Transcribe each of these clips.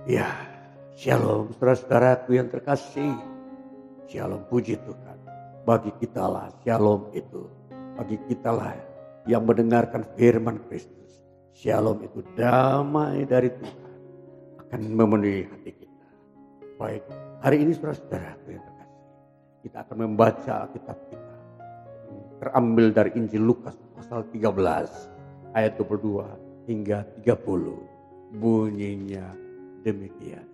Ya, shalom saudara-saudaraku yang terkasih. Shalom, puji Tuhan. Bagi kitalah shalom itu. Bagi kitalah yang mendengarkan firman Kristus. Shalom itu damai dari Tuhan akan memenuhi hati kita. Baik, hari ini saudara-saudaraku yang terkasih, kita akan membaca Alkitab kita. Terambil dari Injil Lukas pasal 13 ayat 22 hingga 30. Bunyinya demikian.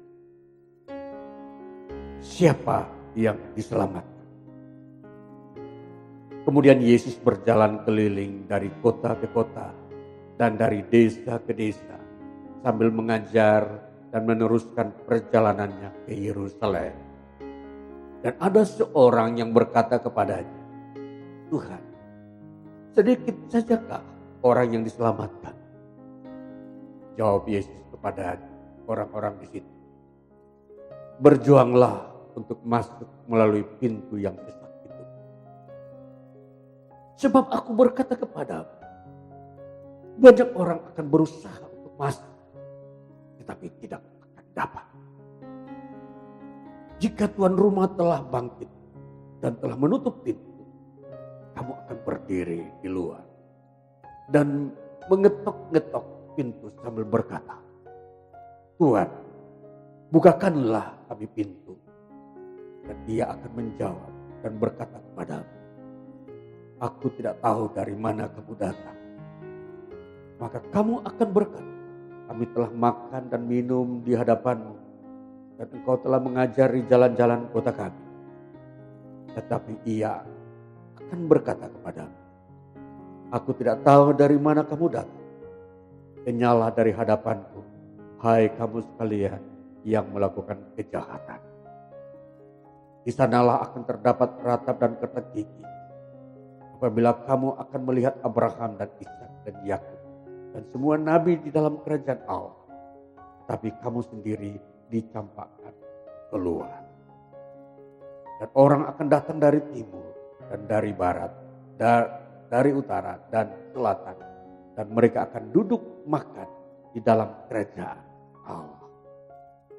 Siapa yang diselamatkan? Kemudian Yesus berjalan keliling dari kota ke kota dan dari desa ke desa sambil mengajar dan meneruskan perjalanannya ke Yerusalem. Dan ada seorang yang berkata kepadanya, "Tuhan, sedikit sajakah orang yang diselamatkan?" Jawab Yesus kepada orang-orang di situ, "Berjuanglah untuk masuk melalui pintu yang sesak itu. Sebab aku berkata kepadamu, banyak orang akan berusaha untuk masuk, tetapi tidak akan dapat. Jika tuan rumah telah bangkit dan telah menutup pintu, kamu akan berdiri di luar dan mengetok-ngetok pintu sambil berkata, 'Tuhan, bukakanlah kami pintu.' Dan dia akan menjawab dan berkata kepadamu, 'Aku tidak tahu dari mana kamu datang.' Maka kamu akan berkata, 'Kami telah makan dan minum di hadapanmu, dan engkau telah mengajari jalan-jalan kota kami.' Tetapi ia akan berkata kepadamu, 'Aku tidak tahu dari mana kamu datang. Kenyalah dari hadapanku, hai kamu sekalian yang melakukan kejahatan.' Di sanalah akan terdapat ratap dan ketek gigi apabila kamu akan melihat Abraham dan Ishak dan Yakub dan semua nabi di dalam kerajaan Allah, tapi kamu sendiri dicampakkan keluar. Dan orang akan datang dari timur dan dari barat, dari utara dan selatan, dan mereka akan duduk makan di dalam kerajaan Allah.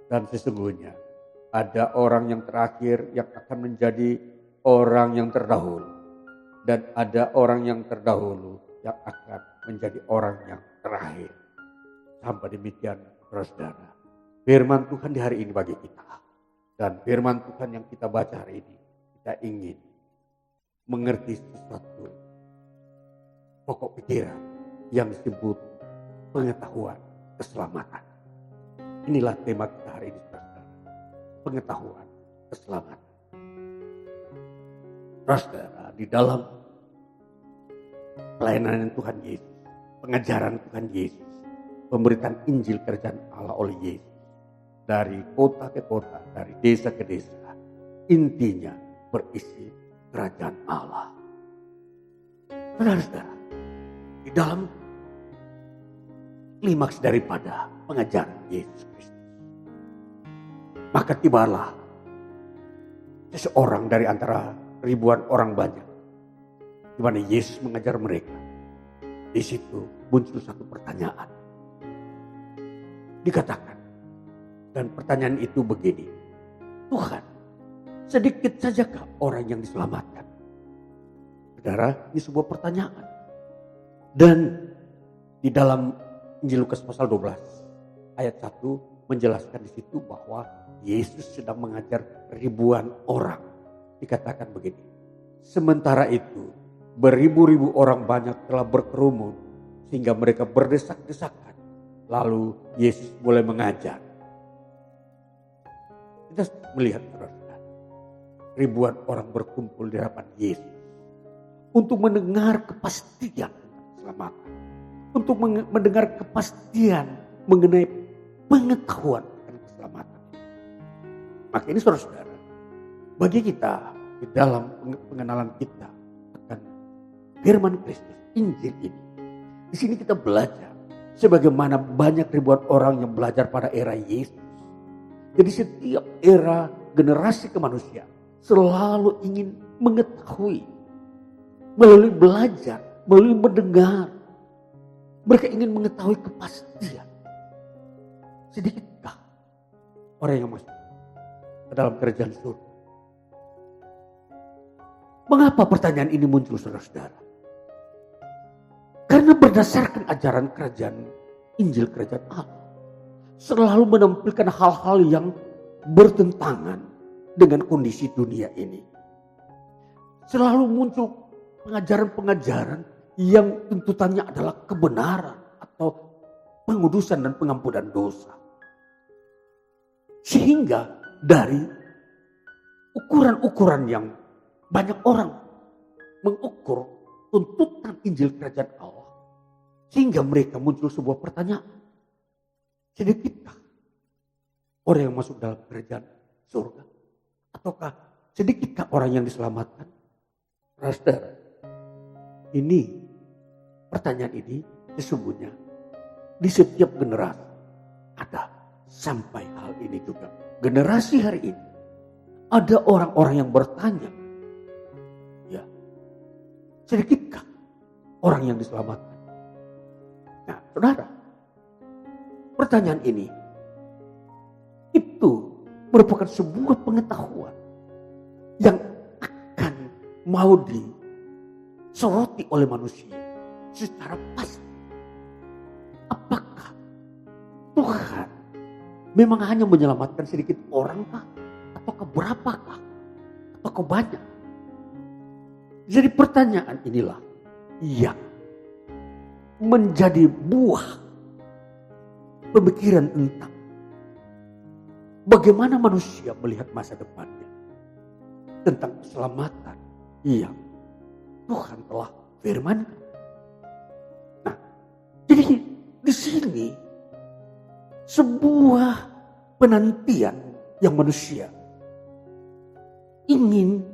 Dan sesungguhnya ada orang yang terakhir yang akan menjadi orang yang terdahulu, dan ada orang yang terdahulu yang akan menjadi orang yang terakhir. Sampai demikian, saudara, firman Tuhan di hari ini bagi kita. Dan firman Tuhan yang kita baca hari ini, kita ingin mengerti sesuatu pokok pikiran yang disebut pengetahuan keselamatan. Inilah tema kita hari ini, saudara. Pengetahuan keselamatan. Saudara, di dalam pelayanan Tuhan Yesus, pengajaran Tuhan Yesus, pemberitaan Injil kerajaan Allah oleh Yesus, dari kota ke kota, dari desa ke desa, intinya berisi kerajaan Allah. Saudara-saudara, di dalam klimaks daripada pengajaran Yesus Kristus, maka tibalah seseorang dari antara ribuan orang banyak, di mana Yesus mengajar mereka. Di situ muncul satu pertanyaan. Dikatakan, dan pertanyaan itu begini, "Tuhan, sedikit sajakah orang yang diselamatkan?" Saudara, ini sebuah pertanyaan. Dan di dalam Injil Lukas pasal 12 ayat 1 menjelaskan di situ bahwa Yesus sedang mengajar ribuan orang. Dikatakan begini, sementara itu beribu-ribu orang banyak telah berkerumun sehingga mereka berdesak-desakan. Lalu Yesus mulai mengajar. Kita melihat ribuan orang berkumpul di hadapan Yesus untuk mendengar kepastian tentang keselamatan, untuk mendengar kepastian mengenai pengetahuan tentang keselamatan. Maka ini saudara-saudara, bagi kita di dalam pengenalan kita akan firman Kristus, Injil ini, di sini kita belajar sebagaimana banyak ribuan orang yang belajar pada era Yesus. Jadi setiap era generasi kemanusiaan selalu ingin mengetahui melalui belajar, melalui mendengar. Mereka ingin mengetahui kepastian. Sedikit orang yang masuk ke dalam kerajaan surga. Mengapa pertanyaan ini muncul, saudara-saudara? Karena berdasarkan ajaran kerajaan Injil kerajaan Allah selalu menampilkan hal-hal yang bertentangan dengan kondisi dunia ini. Selalu muncul pengajaran-pengajaran yang tuntutannya adalah kebenaran atau pengudusan dan pengampunan dosa. Sehingga dari ukuran-ukuran yang banyak orang mengukur tuntutan Injil kerajaan Allah, sehingga mereka muncul sebuah pertanyaan. Sedikitkah orang yang masuk dalam kerajaan surga? Ataukah sedikitkah orang yang diselamatkan? Saudara, ini pertanyaan ini sesungguhnya di setiap generasi ada, sampai hal ini juga. Generasi hari ini ada orang-orang yang bertanya, ya, sedikitkah orang yang diselamatkan? Nah, saudara, pertanyaan ini itu merupakan sebuah pengetahuan yang akan mau disoroti oleh manusia secara pasti. Apakah Tuhan memang hanya menyelamatkan sedikit orang kah? Ataukah berapakah? Ataukah banyak? Jadi pertanyaan inilah yang menjadi buah pemikiran tentang bagaimana manusia melihat masa depannya, tentang keselamatan yang Tuhan telah firmankan. Nah, jadi di sini sebuah penantian yang manusia ingin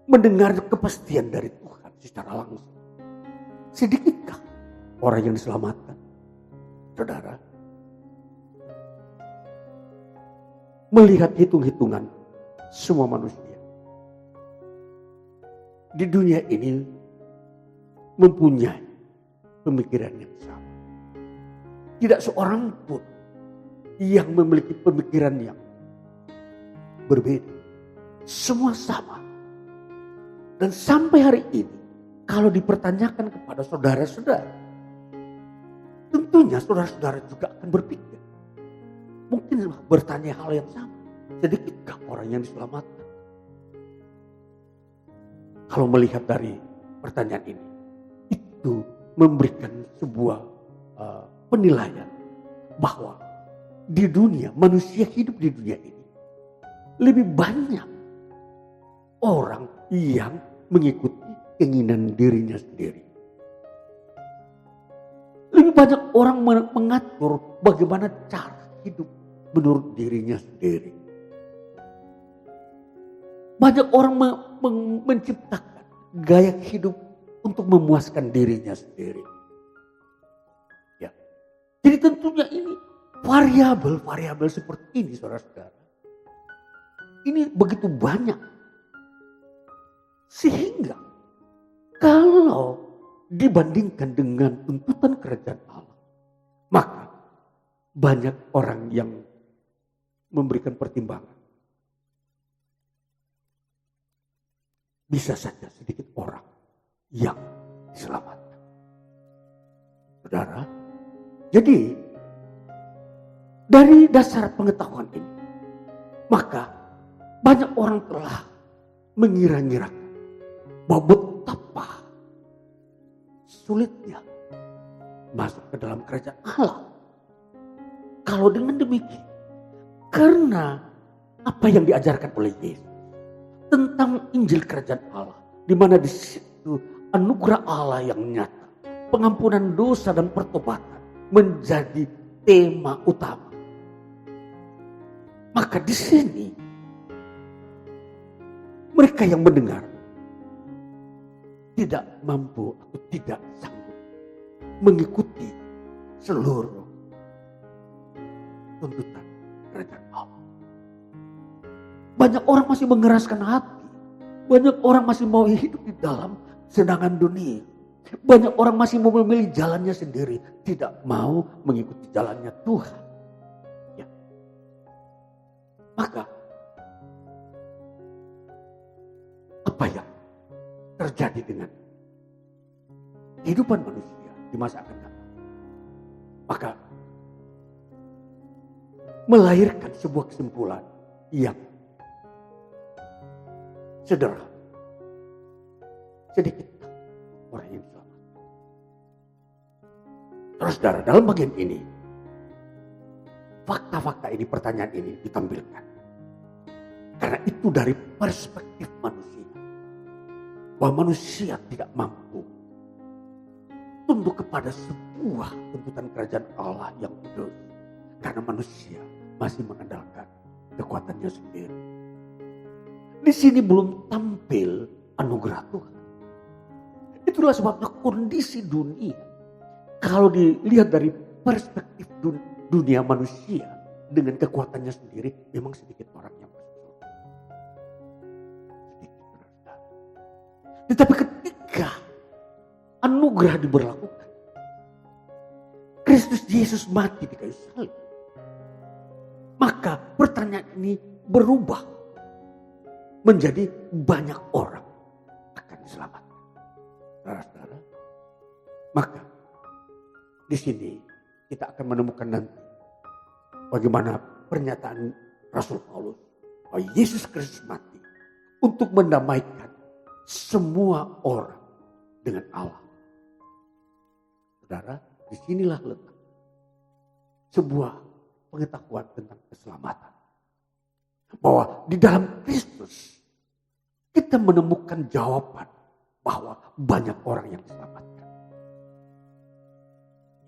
mendengar kepastian dari Tuhan secara langsung. Sedikitkah orang yang diselamatkan? Saudara, melihat hitung-hitungan semua manusia di dunia ini mempunyai pemikiran yang sama. Tidak seorang pun yang memiliki pemikiran yang berbeda. Semua sama. Dan sampai hari ini, kalau dipertanyakan kepada saudara-saudara, tentunya saudara-saudara juga akan berpikir, mungkin bertanya hal yang sama. Sedikitkah orang yang diselamatkan? Kalau melihat dari pertanyaan ini, itu memberikan sebuah penilaian bahwa di dunia, manusia hidup di dunia ini, lebih banyak orang yang mengikuti keinginan dirinya sendiri. Lebih banyak orang mengatur bagaimana cara hidup menurut dirinya sendiri. Banyak orang menciptakan gaya hidup untuk memuaskan dirinya sendiri. Ya. Jadi tentunya ini variabel-variabel seperti ini, saudara-saudara. Ini begitu banyak. Sehingga kalau dibandingkan dengan tuntutan kerajaan Allah, maka banyak orang yang memberikan pertimbangan. Bisa saja sedikit orang yang diselamatkan. Saudara, jadi dari dasar pengetahuan ini, maka banyak orang telah mengira-ngirakan bahwa betapa sulitnya masuk ke dalam kerajaan Allah. Kalau dengan demikian, karena apa yang diajarkan oleh Yesus tentang Injil kerajaan Allah, di mana di situ anugerah Allah yang nyata, pengampunan dosa dan pertobatan menjadi tema utama. Maka di sini mereka yang mendengar tidak mampu atau tidak sanggup mengikuti seluruh tuntutan kerajaan Allah. Banyak orang masih mengeraskan hati. Banyak orang masih mau hidup di dalam senangan dunia. Banyak orang masih mau memilih jalannya sendiri. Tidak mau mengikuti jalannya Tuhan. Ya. Maka apa yang terjadi dengan kehidupan manusia di masa akan datang? Maka melahirkan sebuah kesimpulan yang sederhana. Sedikit orang yang selamat. Terus saudara, dalam bagian ini, fakta-fakta ini, pertanyaan ini ditampilkan. Karena itu dari perspektif manusia. Bahwa manusia tidak mampu tunduk kepada sebuah tuntutan kerajaan Allah yang kudus. Karena manusia masih mengandalkan kekuatannya sendiri. Di sini belum tampil anugerah Tuhan. Itulah sebabnya kondisi dunia, kalau dilihat dari perspektif dunia manusia dengan kekuatannya sendiri, memang sedikit orang yang masuk. Sedikit. Tetapi ketika anugerah diberlakukan, Kristus Yesus mati di kayu salib, maka pertanyaan ini berubah menjadi banyak orang akan diselamatkan. Saudara-saudara, maka di sini kita akan menemukan nanti bagaimana pernyataan Rasul Paulus bahwa Yesus Kristus mati untuk mendamaikan semua orang dengan Allah. Saudara, disinilah letak sebuah pengetahuan tentang keselamatan. Bahwa di dalam Kristus kita menemukan jawaban bahwa banyak orang yang diselamatkan.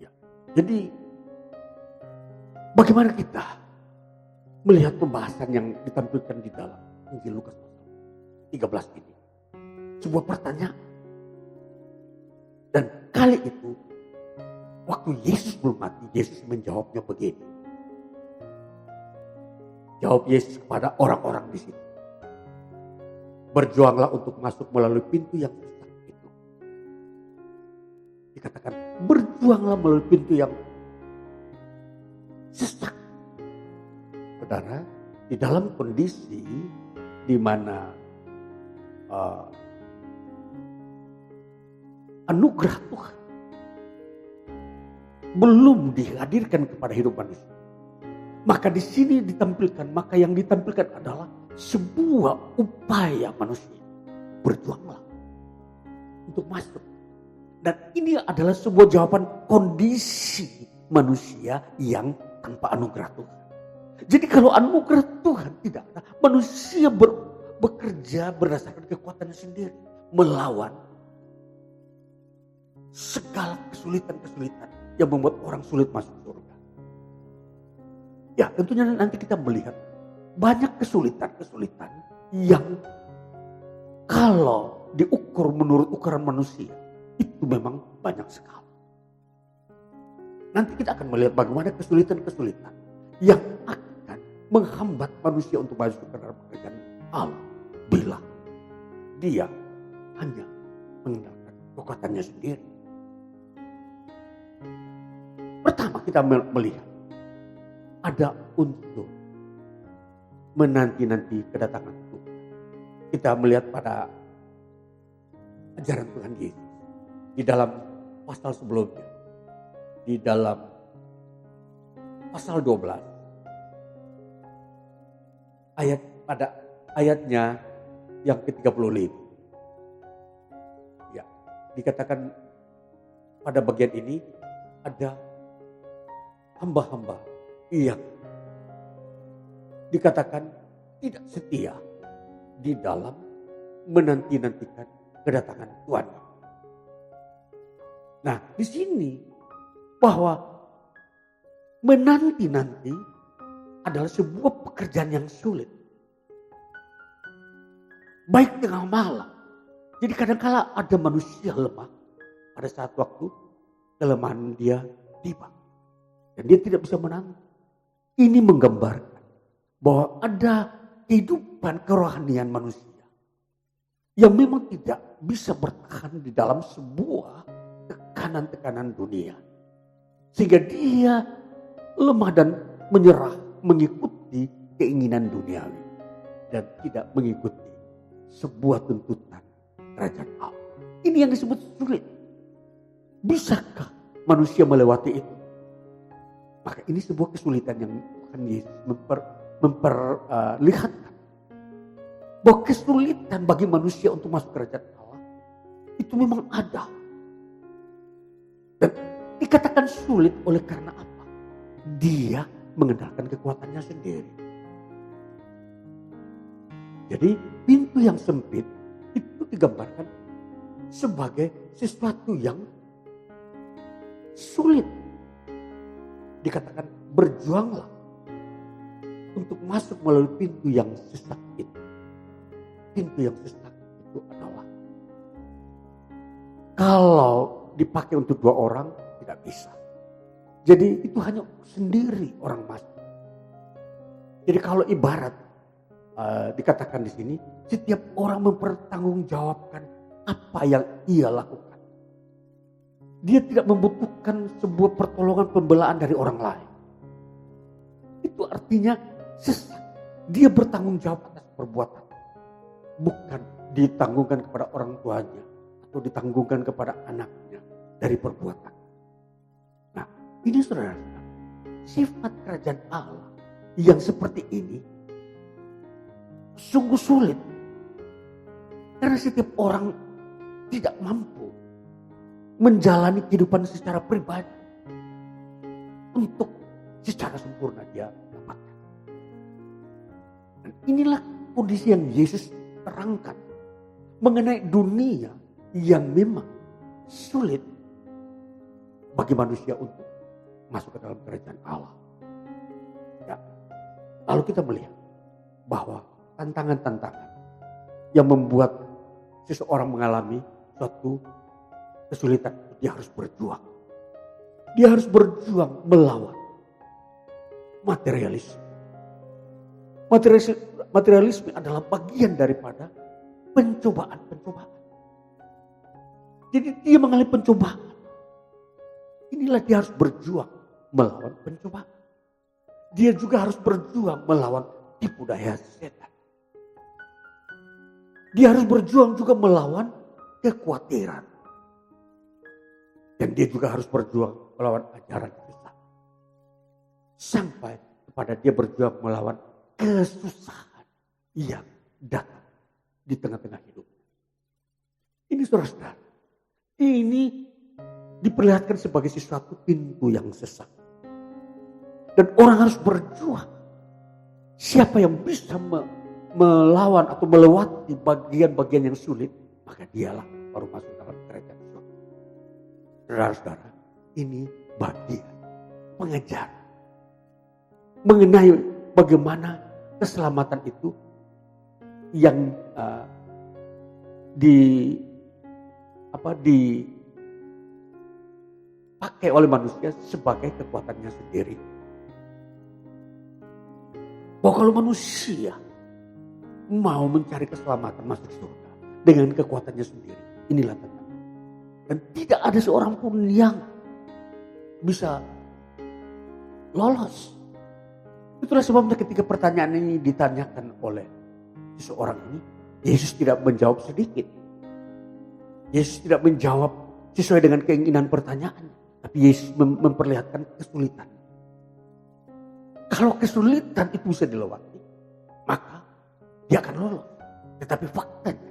Ya, jadi bagaimana kita melihat pembahasan yang ditampilkan di dalam Injil Lukas 13 ini? Sebuah pertanyaan. Dan kali itu waktu Yesus belum mati, Yesus menjawabnya begini. Jawab Yesus kepada orang-orang di sini. Berjuanglah untuk masuk melalui pintu yang sesak itu. Dikatakan berjuanglah melalui pintu yang sesak. Saudara, di dalam kondisi di mana anugerah Tuhan belum dihadirkan kepada hidup manusia. Maka di sini ditampilkan, maka yang ditampilkan adalah sebuah upaya manusia. Berjuanglah untuk masuk. Dan ini adalah sebuah jawaban kondisi manusia yang tanpa anugerah Tuhan. Jadi kalau anugerah Tuhan tidak ada, manusia bekerja berdasarkan kekuatannya sendiri. Melawan segala kesulitan-kesulitan yang membuat orang sulit masuk surga. Ya, tentunya nanti kita melihat banyak kesulitan-kesulitan yang kalau diukur menurut ukuran manusia itu memang banyak sekali. Nanti kita akan melihat bagaimana kesulitan-kesulitan yang akan menghambat manusia untuk masuk ke dalam kerajaan Allah bila dia hanya mengandalkan kekuatannya sendiri. Pertama kita melihat ada untuk menanti-nanti kedatangan Tuhan. Kita melihat pada ajaran Tuhan Yesus di dalam pasal sebelumnya, di dalam pasal 12 pada ayatnya yang ke-35. Ya, dikatakan pada bagian ini ada hamba-hamba yang dikatakan tidak setia di dalam menanti-nantikan kedatangan Tuhan. Nah, di sini bahwa menanti-nanti adalah sebuah pekerjaan yang sulit. Baik tengah malam. Jadi kadang-kala ada manusia lemah pada saat waktu kelemahan dia tiba. Dan dia tidak bisa menanti. Ini menggambarkan bahwa ada kehidupan kerohanian manusia yang memang tidak bisa bertahan di dalam sebuah tekanan-tekanan dunia. Sehingga dia lemah dan menyerah mengikuti keinginan duniawi dan tidak mengikuti sebuah tuntutan kerajaan Allah. Ini yang disebut sulit. Bisakah manusia melewati itu? Maka ini sebuah kesulitan yang Tuhan Yesus memperlihatkan. Bahwa kesulitan bagi manusia untuk masuk kerajaan Allah itu memang ada. Dan dikatakan sulit oleh karena apa? Dia mengandalkan kekuatannya sendiri. Jadi pintu yang sempit itu digambarkan sebagai sesuatu yang sulit. Dikatakan berjuanglah untuk masuk melalui pintu yang sesak itu. Pintu yang sesak itu adalah kalau dipakai untuk 2 orang tidak bisa. Jadi itu hanya sendiri orang masuk. Jadi kalau ibarat dikatakan di sini, setiap orang mempertanggungjawabkan apa yang ia lakukan. Dia tidak membutuhkan sebuah pertolongan pembelaan dari orang lain. Itu artinya sesak. Dia bertanggung jawab atas perbuatan. Bukan ditanggungkan kepada orang tuanya atau ditanggungkan kepada anaknya dari perbuatan. Nah, ini saudara, sifat kerajaan Allah yang seperti ini sungguh sulit. Karena setiap orang tidak mampu menjalani kehidupan secara pribadi untuk secara sempurna dia dapatkan. Dan inilah kondisi yang Yesus terangkan mengenai dunia yang memang sulit bagi manusia untuk masuk ke dalam kerajaan Allah. Ya. Lalu kita melihat bahwa tantangan-tantangan yang membuat seseorang mengalami suatu kesulitan, dia harus berjuang. Dia harus berjuang melawan materialisme. Materialisme adalah bagian daripada pencobaan-pencobaan. Jadi dia mengalami pencobaan. Inilah dia harus berjuang melawan pencobaan. Dia juga harus berjuang melawan tipu daya setan. Dia harus berjuang juga melawan kekhawatiran. Dan dia juga harus berjuang melawan ajaran sesat. Sampai kepada dia berjuang melawan kesusahan yang datang di tengah-tengah hidup. Ini saudara-saudara, ini diperlihatkan sebagai sesuatu pintu yang sesak. Dan orang harus berjuang. Siapa yang bisa melawan atau melewati bagian-bagian yang sulit, maka dialah baru masuk dalam kerajaan surga. Saudara-saudara, ini bagian pengajaran mengenai bagaimana keselamatan itu yang dipakai oleh manusia sebagai kekuatannya sendiri. Bahwa kalau manusia mau mencari keselamatan masuk surga dengan kekuatannya sendiri, inilah tantangan. Dan tidak ada seorang pun yang bisa lolos. Itulah sebabnya ketika pertanyaan ini ditanyakan oleh seseorang ini, Yesus tidak menjawab sedikit. Yesus tidak menjawab sesuai dengan keinginan pertanyaan. Tapi Yesus memperlihatkan kesulitan. Kalau kesulitan itu bisa dilewati, maka dia akan lolos. Tetapi faktanya,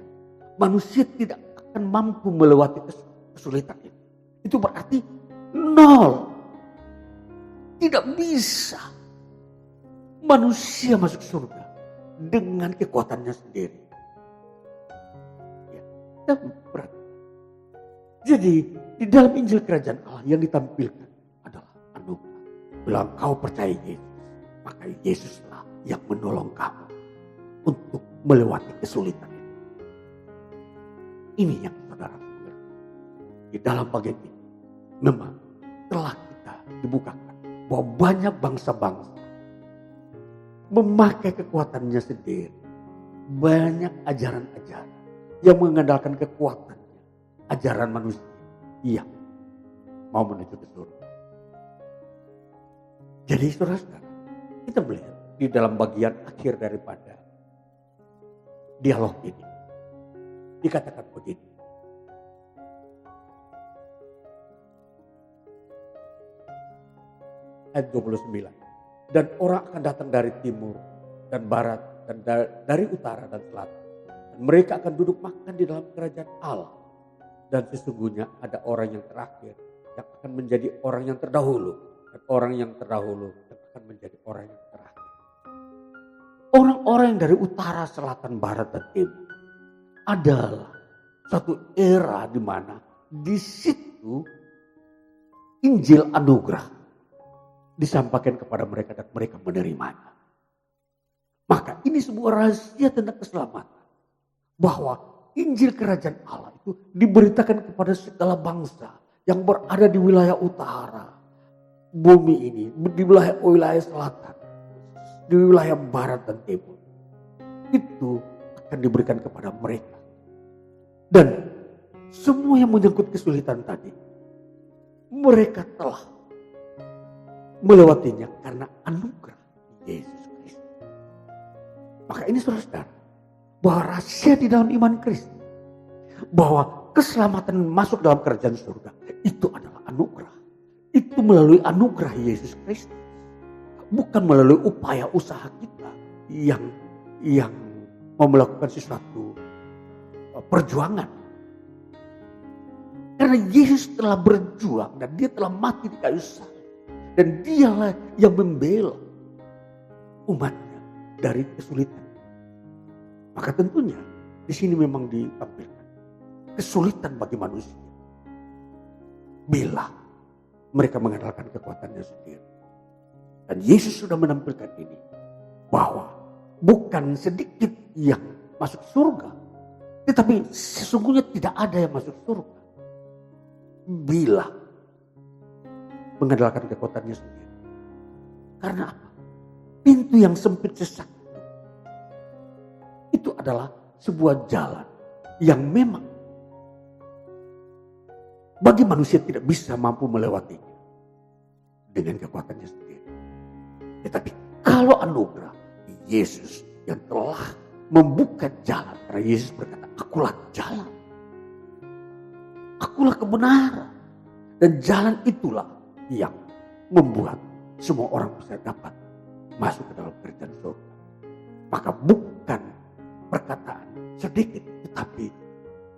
manusia tidak akan mampu melewati kesulitan itu. Itu berarti nol. Tidak bisa manusia masuk surga dengan kekuatannya sendiri. Ya, berat. Jadi di dalam Injil Kerajaan Allah yang ditampilkan adalah anugerah. Bila kau percaya Yesus, maka Yesuslah yang menolong kamu untuk melewati kesulitan itu. Ini yang saudara mengerti. Di dalam bagian ini memang telah kita dibukakan bahwa banyak bangsa-bangsa memakai kekuatannya sendiri. Banyak ajaran-ajaran yang mengandalkan kekuatannya. Ajaran manusia yang mau menuju ke surga. Jadi saudara-saudara, kita melihat di dalam bagian akhir daripada dialog ini. Dikatakan begini. Ayat 29. Dan orang akan datang dari timur dan barat dan dari utara dan selatan. Dan mereka akan duduk makan di dalam kerajaan Allah. Dan sesungguhnya ada orang yang terakhir yang akan menjadi orang yang terdahulu. Dan orang yang terdahulu yang akan menjadi orang yang terakhir. Orang-orang yang dari utara, selatan, barat, dan timur adalah suatu era di mana di situ Injil anugerah disampaikan kepada mereka dan mereka menerimanya. Maka ini sebuah rahasia tentang keselamatan. Bahwa Injil kerajaan Allah itu diberitakan kepada segala bangsa yang berada di wilayah utara bumi ini, di wilayah selatan, di wilayah barat dan timur. Itu akan diberikan kepada mereka. Dan semua yang menyangkut kesulitan tadi, mereka telah melewatinya karena anugerah Yesus Kristus. Maka ini saudara-saudara, bahwa rahasia di dalam iman Kristus, bahwa keselamatan masuk dalam kerajaan surga, itu adalah anugerah. Itu melalui anugerah Yesus Kristus. Bukan melalui upaya usaha kita yang mau melakukan sesuatu perjuangan. Karena Yesus telah berjuang dan dia telah mati di kayu salib. Dan dialah yang membela umatnya dari kesulitan. Maka tentunya di sini memang ditampilkan kesulitan bagi manusia. Bila mereka mengandalkan kekuatannya sendiri. Dan Yesus sudah menampilkan ini. Bahwa bukan sedikit yang masuk surga. Tetapi sesungguhnya tidak ada yang masuk surga. Bila mengandalkan kekuatannya sendiri. Karena apa? Pintu yang sempit sesak itu adalah sebuah jalan yang memang bagi manusia tidak bisa mampu melewatinya dengan kekuatannya sendiri. Tetapi kalau anugerah Yesus yang telah membuka jalan, karena Yesus berkata, akulah jalan, akulah kebenaran, dan jalan itulah yang membuat semua orang bisa dapat masuk ke dalam kerajaan surga. Maka bukan perkataan sedikit, tetapi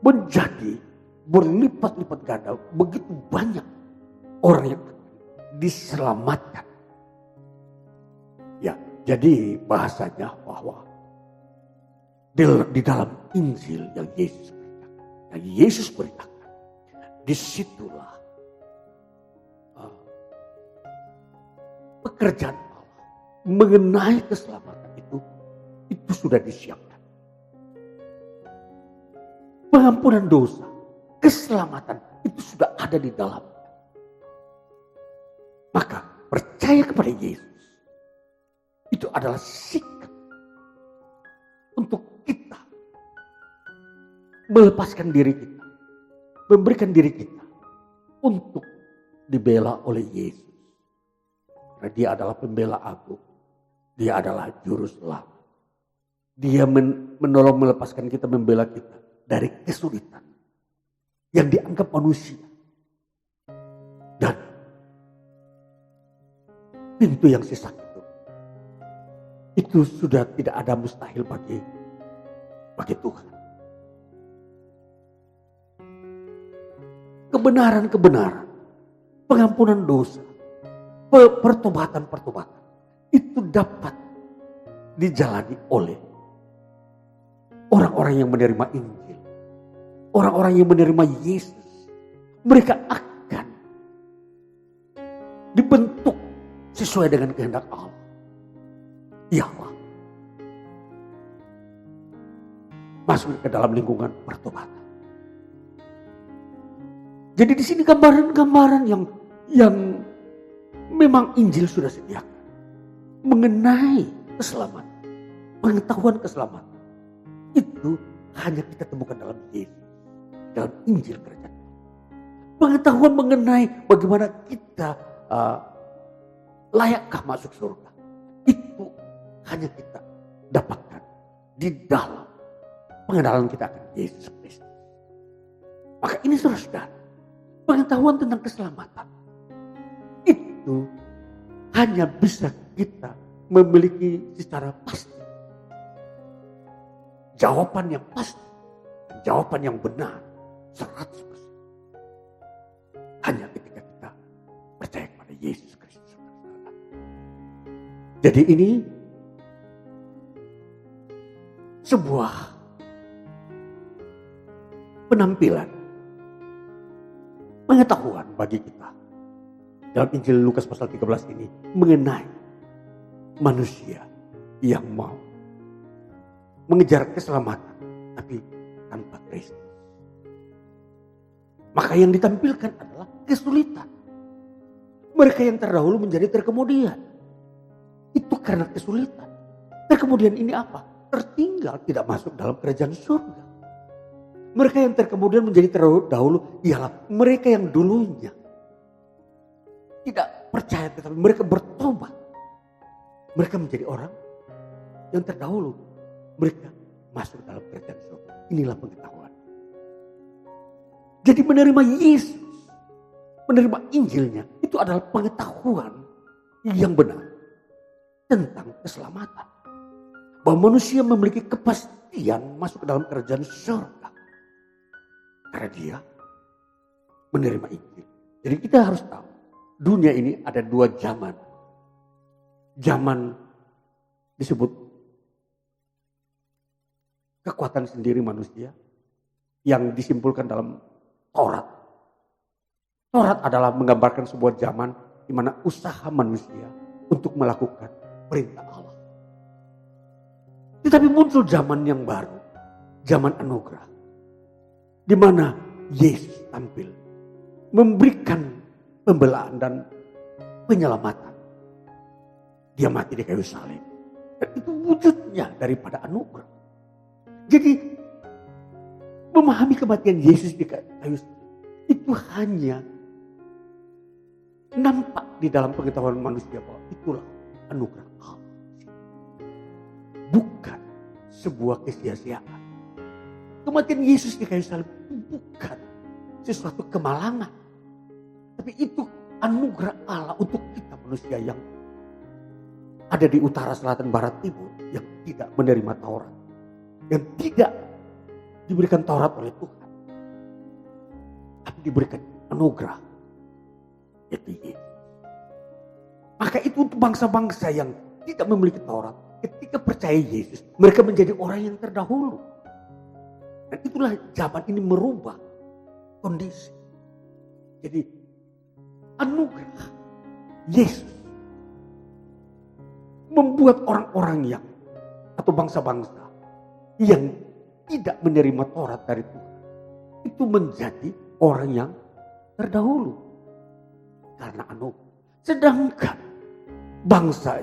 menjadi berlipat-lipat ganda. Begitu banyak orang yang diselamatkan. Ya, jadi bahasanya bahwa di dalam Injil yang Yesus beritakan, disitulah pekerjaan Allah mengenai keselamatan itu sudah disiapkan. Pengampunan dosa, keselamatan itu sudah ada di dalam. Maka percaya kepada Yesus itu adalah sikap untuk kita melepaskan diri kita, memberikan diri kita untuk dibela oleh Yesus. Karena dia adalah pembela agung. Dia adalah juru selamat. Dia menolong melepaskan kita, membela kita dari kesulitan yang dianggap manusia. Dan pintu yang sesak itu sudah tidak ada mustahil bagi Tuhan. Kebenaran-kebenaran, pengampunan dosa, pertobatan-pertobatan itu dapat dijalani oleh orang-orang yang menerima Injil, orang-orang yang menerima Yesus. Mereka akan dibentuk sesuai dengan kehendak Allah. Ya Allah, masuk ke dalam lingkungan pertobatan. Jadi di sini gambaran-gambaran yang memang Injil sudah sediakan mengenai keselamatan, pengetahuan keselamatan itu hanya kita temukan dalam Yesus, dalam Injil kerajaan. Pengetahuan mengenai bagaimana kita layakkah masuk surga itu hanya kita dapatkan di dalam pengenalan kita akan Yesus Kristus. Maka ini saudara, pengetahuan tentang keselamatan itu hanya bisa kita memiliki secara pasti. Jawaban yang pasti, jawaban yang benar 100%. Hanya ketika kita percaya kepada Yesus Kristus. Jadi ini sebuah penampilan, pengetahuan bagi kita. Dalam Injil Lukas pasal 13 ini mengenai manusia yang mau mengejar keselamatan tapi tanpa Kristus. Maka yang ditampilkan adalah kesulitan. Mereka yang terdahulu menjadi terkemudian. Itu karena kesulitan. Terkemudian ini apa? Tertinggal, tidak masuk dalam kerajaan surga. Mereka yang terkemudian menjadi terdahulu ialah mereka yang dulunya tidak percaya, tetapi mereka bertobat. Mereka menjadi orang yang terdahulu. Mereka masuk dalam kerajaan surga. Inilah pengetahuan. Jadi menerima Yesus, menerima Injilnya, itu adalah pengetahuan yang benar tentang keselamatan. Bahwa manusia memiliki kepastian masuk ke dalam kerajaan surga. Karena dia menerima Injil. Jadi kita harus tahu, dunia ini ada dua zaman. Zaman disebut kekuatan sendiri manusia yang disimpulkan dalam Taurat. Taurat adalah menggambarkan sebuah zaman di mana usaha manusia untuk melakukan perintah Allah. Tetapi muncul zaman yang baru, zaman anugerah, di mana Yesus tampil memberikan pembelaan dan penyelamatan. Dia mati di kayu salib. Dan itu wujudnya daripada anugerah. Jadi memahami kematian Yesus di kayu salib itu hanya nampak di dalam pengetahuan manusia bahwa itulah anugerah Allah. Bukan sebuah kesia-siaan. Kematian Yesus di kayu salib itu bukan sesuatu kemalangan. Tapi itu anugerah Allah untuk kita manusia yang ada di utara, selatan, barat, timur. Yang tidak menerima Taurat. Yang tidak diberikan Taurat oleh Tuhan. Tapi diberikan anugerah. Yaitu Yesus. Maka itu untuk bangsa-bangsa yang tidak memiliki Taurat. Ketika percaya Yesus, mereka menjadi orang yang terdahulu. Dan itulah zaman ini merubah kondisi. Jadi anugerah Yesus membuat orang-orang yang atau bangsa-bangsa yang tidak menerima Taurat dari Tuhan itu menjadi orang yang terdahulu karena anugerah. Sedangkan bangsa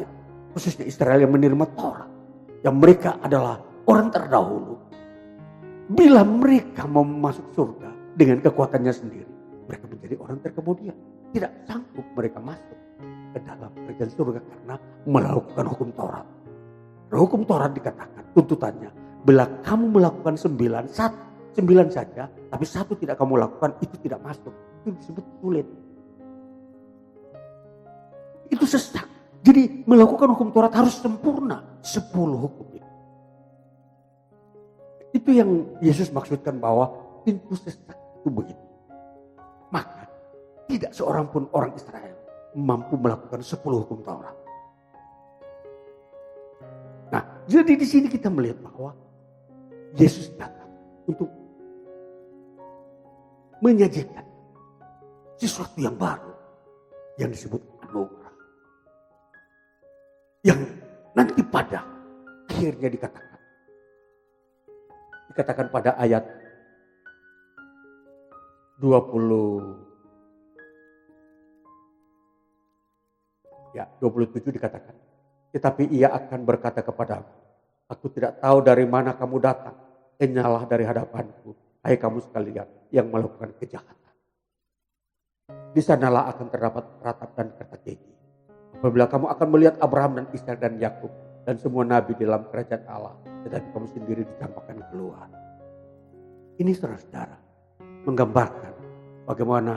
khususnya Israel yang menerima Taurat, yang mereka adalah orang terdahulu, bila mereka mau masuk surga dengan kekuatannya sendiri, mereka menjadi orang terkemudian. Tidak sanggup mereka masuk ke dalam kerajaan surga karena melakukan hukum Taurat. Hukum Taurat dikatakan tuntutannya, bila kamu melakukan 9 saja, tapi 1 tidak kamu lakukan, itu tidak masuk. Itu disebut sulit. Itu sesak. Jadi melakukan hukum Taurat harus sempurna. 10 hukum itu. Itu yang Yesus maksudkan bahwa pintu sesak itu begitu. Maka tidak seorang pun orang Israel mampu melakukan 10 hukum Taurat. Nah, jadi di sini kita melihat bahwa Yesus datang untuk menyajikan sesuatu yang baru yang disebut anugerah. Yang nanti pada akhirnya dikatakan pada ayat 27 dikatakan, tetapi ia akan berkata kepadamu, aku tidak tahu dari mana kamu datang, enyalah dari hadapanku, hai kamu sekalian yang melakukan kejahatan. Di sanalah akan terdapat ratap dan kata keji. Apabila kamu akan melihat Abraham dan Ishak dan Yakub dan semua nabi di dalam kerajaan Allah, tetapi kamu sendiri dicampakkan keluar. Ini saudara-saudara menggambarkan bagaimana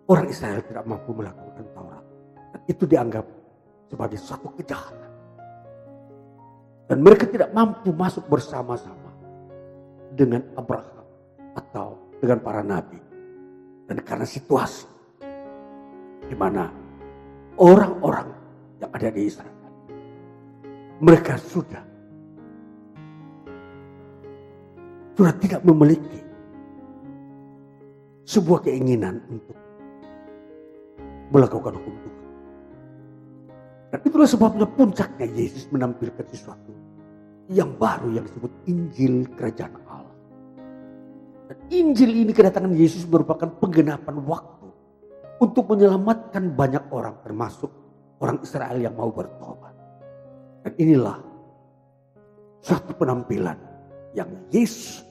orang Israel tidak mampu melakukan Taurat. Dan itu dianggap sebagai suatu kejahatan. Dan mereka tidak mampu masuk bersama-sama dengan Abraham atau dengan para nabi. Dan karena situasi di mana orang-orang yang ada di Israel, mereka sudah tidak memiliki sebuah keinginan untuk melakukan hukum Tuhan. Dan itulah sebabnya puncaknya Yesus menampilkan sesuatu yang baru yang disebut Injil Kerajaan Allah. Dan Injil ini, kedatangan Yesus merupakan penggenapan waktu untuk menyelamatkan banyak orang, termasuk orang Israel yang mau bertobat. Dan inilah suatu penampilan yang Yesus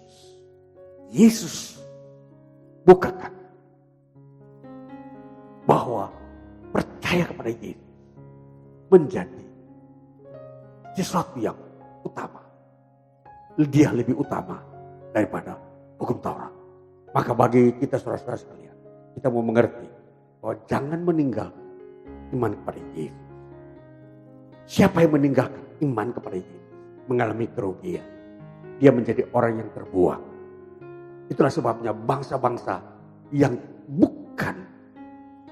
bukakan, bahwa percaya kepada Yesus menjadi sesuatu yang utama. Dia lebih utama daripada hukum Taurat. Maka bagi kita saudara-saudara sekalian, kita mau mengerti bahwa jangan meninggalkan iman kepada Yesus. Siapa yang meninggalkan iman kepada Yesus mengalami kerugian. Dia menjadi orang yang terbuang. Itulah sebabnya bangsa-bangsa yang bukan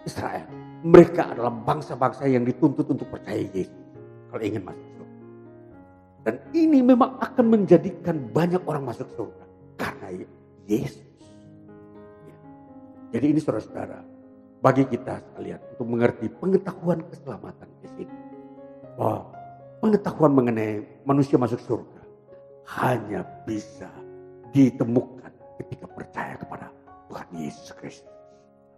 Israel, mereka adalah bangsa-bangsa yang dituntut untuk percaya Yesus kalau ingin masuk surga. Dan ini memang akan menjadikan banyak orang masuk surga karena Yesus. Ya. Jadi ini saudara-saudara, bagi kita sekalian untuk mengerti pengetahuan keselamatan di sini, bahwa pengetahuan mengenai manusia masuk surga hanya bisa ditemukan ketika percaya kepada Tuhan Yesus Kristus.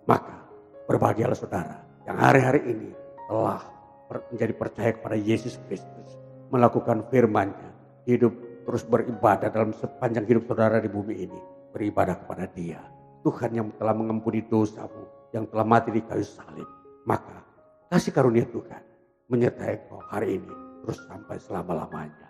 Maka berbahagialah saudara yang hari-hari ini telah menjadi percaya kepada Yesus Kristus, melakukan firman-Nya, hidup terus beribadah dalam sepanjang hidup saudara di bumi ini, beribadah kepada Dia, Tuhan yang telah mengampuni dosamu, yang telah mati di kayu salib. Maka kasih karunia Tuhan menyertai kau hari ini terus sampai selama-lamanya.